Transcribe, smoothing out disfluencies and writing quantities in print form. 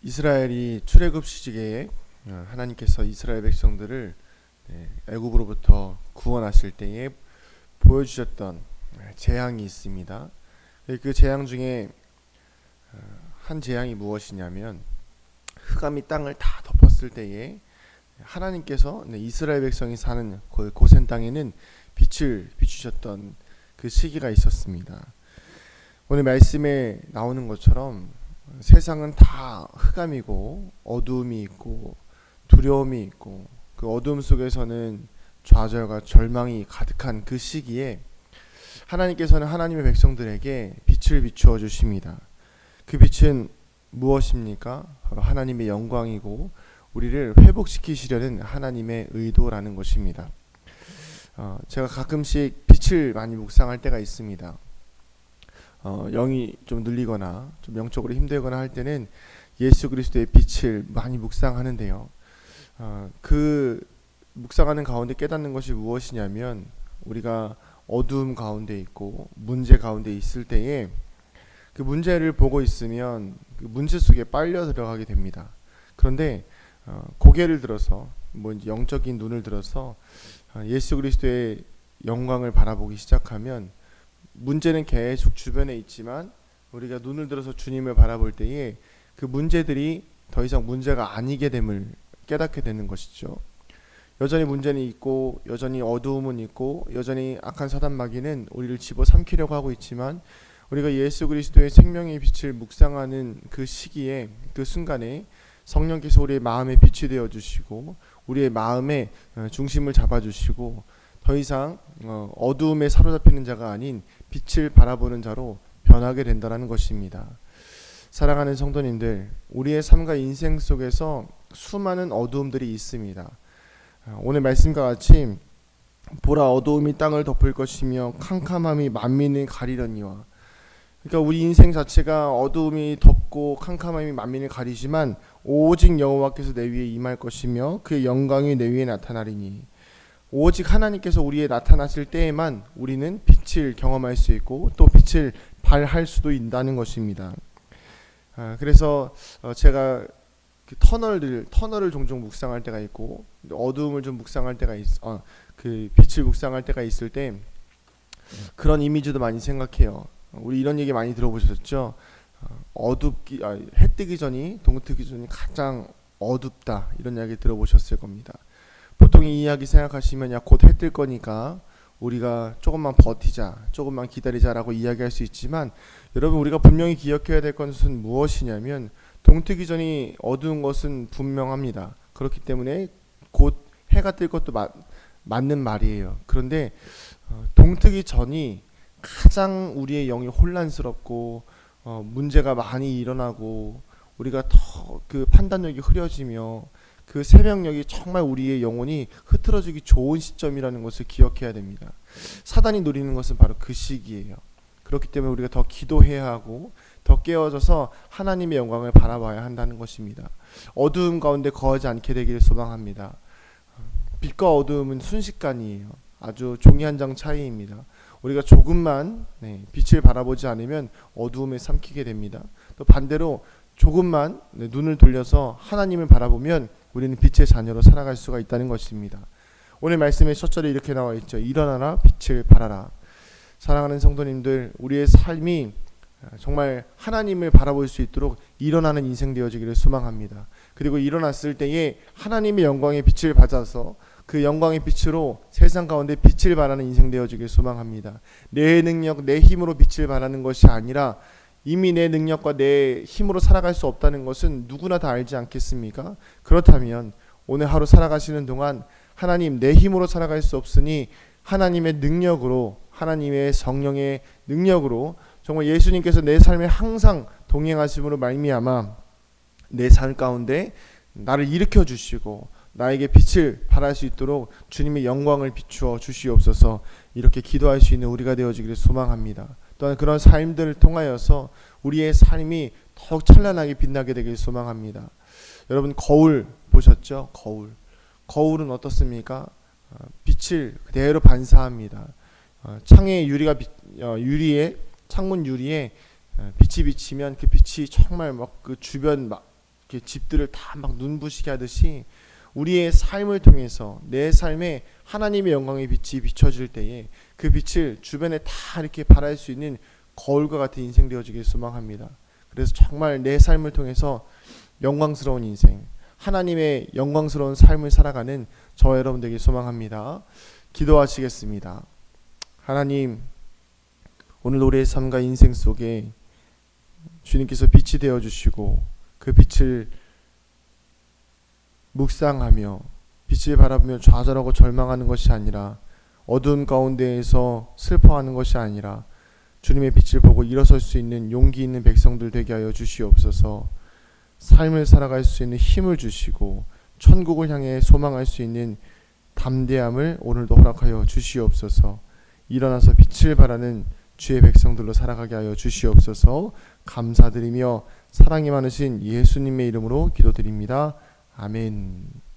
이스라엘이 출애굽 시기에 하나님께서 이스라엘 백성들을 애굽으로부터 구원하실 때에 보여주셨던 재앙이 있습니다. 그 재앙 중에 한 재앙이 무엇이냐면, 흑암이 땅을 다 덮었을 때에 하나님께서 이스라엘 백성이 사는 고센 땅에는 빛을 비추셨던 그 시기가 있었습니다. 오늘 말씀에 나오는 것처럼 세상은 다 흑암이고 어두움이 있고 두려움이 있고, 그 어두움 속에서는 좌절과 절망이 가득한 그 시기에 하나님께서는 하나님의 백성들에게 빛을 비추어 주십니다. 그 빛은 무엇입니까? 바로 하나님의 영광이고 우리를 회복시키시려는 하나님의 의도라는 것입니다. 제가 가끔씩 빛을 많이 묵상할 때가 있습니다. 영이 좀 눌리거나 좀 영적으로 힘들거나 할 때는 예수 그리스도의 빛을 많이 묵상하는데요. 그 묵상하는 가운데 깨닫는 것이 무엇이냐면, 우리가 어두움 가운데 있고 문제 가운데 있을 때에 그 문제를 보고 있으면 그 문제 속에 빨려 들어가게 됩니다. 그런데 고개를 들어서 영적인 눈을 들어서 예수 그리스도의 영광을 바라보기 시작하면, 문제는 계속 주변에 있지만 우리가 눈을 들어서 주님을 바라볼 때에 그 문제들이 더 이상 문제가 아니게 됨을 깨닫게 되는 것이죠. 여전히 문제는 있고 여전히 어두움은 있고 여전히 악한 사단 마귀는 우리를 집어삼키려고 하고 있지만, 우리가 예수 그리스도의 생명의 빛을 묵상하는 그 시기에, 그 순간에 성령께서 우리의 마음에 빛이 되어 주시고 우리의 마음의 중심을 잡아 주시고, 더 이상 어두움에 사로잡히는 자가 아닌 빛을 바라보는 자로 변하게 된다는 것입니다. 사랑하는 성도님들, 우리의 삶과 인생 속에서 수많은 어두움들이 있습니다. 오늘 말씀과 같이 보라, 어두움이 땅을 덮을 것이며 캄캄함이 만민을 가리려니와, 그러니까 우리 인생 자체가 어두움이 덮고 캄캄함이 만민을 가리지만 오직 여호와께서 내 위에 임할 것이며 그의 영광이 내 위에 나타나리니, 오직 하나님께서 우리에 나타났을 때에만 우리는 빛을 경험할 수 있고 또 빛을 발할 수도 있다는 것입니다. 그래서 제가 그 터널을 종종 묵상할 때가 있고 어두움을 좀 묵상할 때가 그 빛을 묵상할 때가 있을 때 그런 이미지도 많이 생각해요. 우리 이런 얘기 많이 들어보셨죠? 해 뜨기 전이 동트기 전이 가장 어둡다, 이런 이야기 들어보셨을 겁니다. 보통 이 이야기 생각하시면 곧 해 뜰 거니까 우리가 조금만 버티자, 조금만 기다리자라고 이야기할 수 있지만, 여러분, 우리가 분명히 기억해야 될 것은 무엇이냐면, 동트기 전이 어두운 것은 분명합니다. 그렇기 때문에 곧 해가 뜰 것도 맞는 말이에요. 그런데 동트기 전이 가장 우리의 영이 혼란스럽고 문제가 많이 일어나고 우리가 더 그 판단력이 흐려지며 그 새벽녘이 정말 우리의 영혼이 흐트러지기 좋은 시점이라는 것을 기억해야 됩니다. 사단이 노리는 것은 바로 그 시기예요. 그렇기 때문에 우리가 더 기도해야 하고 더 깨어져서 하나님의 영광을 바라봐야 한다는 것입니다. 어두움 가운데 거하지 않게 되기를 소망합니다. 빛과 어두움은 순식간이에요. 아주 종이 한 장 차이입니다. 우리가 조금만 빛을 바라보지 않으면 어두움에 삼키게 됩니다. 또 반대로 조금만 눈을 돌려서 하나님을 바라보면 우리는 빛의 자녀로 살아갈 수가 있다는 것입니다. 오늘 말씀의 첫 절에 이렇게 나와 있죠. 일어나라, 빛을 발하라. 사랑하는 성도님들, 우리의 삶이 정말 하나님을 바라볼 수 있도록 일어나는 인생 되어지기를 소망합니다. 그리고 일어났을 때에 하나님의 영광의 빛을 받아서 그 영광의 빛으로 세상 가운데 빛을 발하는 인생 되어지길 소망합니다. 내 능력, 내 힘으로 빛을 발하는 것이 아니라, 이미 내 능력과 내 힘으로 살아갈 수 없다는 것은 누구나 다 알지 않겠습니까? 그렇다면 오늘 하루 살아가시는 동안, 하나님, 내 힘으로 살아갈 수 없으니 하나님의 능력으로, 하나님의 성령의 능력으로, 정말 예수님께서 내 삶에 항상 동행하심으로 말미암아 내 삶 가운데 나를 일으켜 주시고 나에게 빛을 발할 수 있도록 주님의 영광을 비추어 주시옵소서. 이렇게 기도할 수 있는 우리가 되어지기를 소망합니다. 또한 그런 삶들을 통하여서 우리의 삶이 더욱 찬란하게 빛나게 되길 소망합니다. 여러분, 거울 보셨죠? 거울은 어떻습니까? 빛을 그대로 반사합니다. 창문 유리에 빛이 비치면 그 빛이 정말 막 그 주변 이렇게 집들을 다 막 눈부시게 하듯이 우리의 삶을 통해서 내 삶에 하나님의 영광의 빛이 비춰질 때에 그 빛을 주변에 다 이렇게 발할 수 있는 거울과 같은 인생 되어지길 소망합니다. 그래서 정말 내 삶을 통해서 영광스러운 인생, 하나님의 영광스러운 삶을 살아가는 저와 여러분 되길 소망합니다. 기도하시겠습니다. 하나님, 오늘 우리의 삶과 인생 속에 주님께서 빛이 되어주시고 그 빛을 묵상하며 빛을 바라보며 좌절하고 절망하는 것이 아니라 어두운 가운데에서 슬퍼하는 것이 아니라 주님의 빛을 보고 일어설 수 있는 용기 있는 백성들 되게 하여 주시옵소서. 삶을 살아갈 수 있는 힘을 주시고 천국을 향해 소망할 수 있는 담대함을 오늘도 허락하여 주시옵소서. 일어나서 빛을 발하는 주의 백성들로 살아가게 하여 주시옵소서. 감사드리며 사랑이 많으신 예수님의 이름으로 기도드립니다. 아멘.